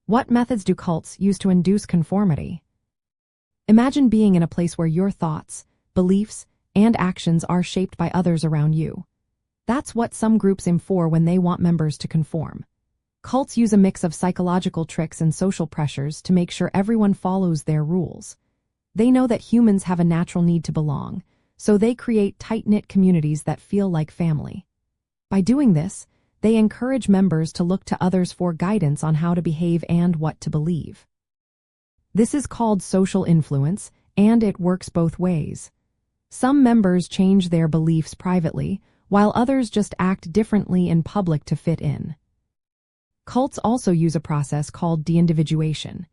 What methods do cults use to induce conformity? Imagine being in a place where your thoughts, beliefs, and actions are shaped by others around you. That's what some groups aim for when they want members to conform. Cults use a mix of psychological tricks and social pressures to make sure everyone follows their rules. They know that humans have a natural need to belong, so they create tight-knit communities that feel like family. By doing this, they encourage members to look to others for guidance on how to behave and what to believe. This is called social influence, and it works both ways. Some members change their beliefs privately, while others just act differently in public to fit in. Cults also use a process called de-individuation.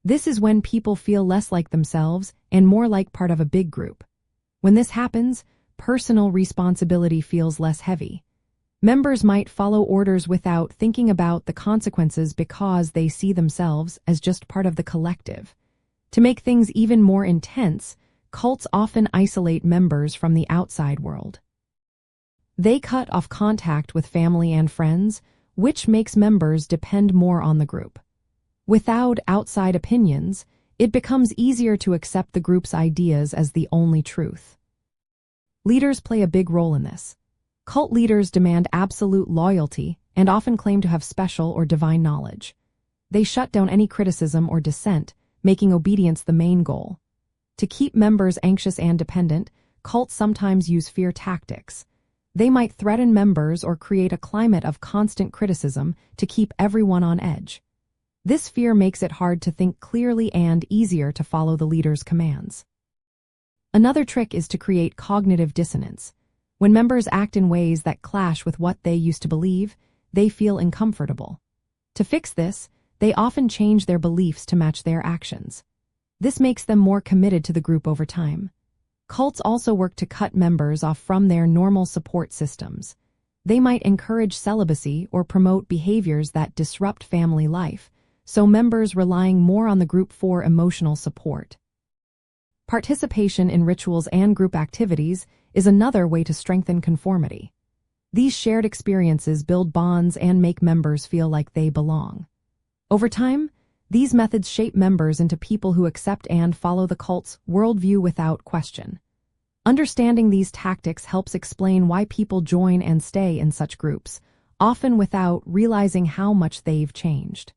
This is when people feel less like themselves and more like part of a big group. When this happens, personal responsibility feels less heavy. Members might follow orders without thinking about the consequences because they see themselves as just part of the collective. To make things even more intense, cults often isolate members from the outside world. They cut off contact with family and friends, which makes members depend more on the group. Without outside opinions, it becomes easier to accept the group's ideas as the only truth. Leaders play a big role in this. Cult leaders demand absolute loyalty and often claim to have special or divine knowledge. They shut down any criticism or dissent, making obedience the main goal. To keep members anxious and dependent, cults sometimes use fear tactics. They might threaten members or create a climate of constant criticism to keep everyone on edge. This fear makes it hard to think clearly and easier to follow the leader's commands. Another trick is to create cognitive dissonance. When members act in ways that clash with what they used to believe, they feel uncomfortable. To fix this, they often change their beliefs to match their actions. This makes them more committed to the group over time. Cults also work to cut members off from their normal support systems. They might encourage celibacy or promote behaviors that disrupt family life, so members relying more on the group for emotional support. Participation in rituals and group activities is another way to strengthen conformity. These shared experiences build bonds and make members feel like they belong. Over time, these methods shape members into people who accept and follow the cult's worldview without question. Understanding these tactics helps explain why people join and stay in such groups, often without realizing how much they've changed.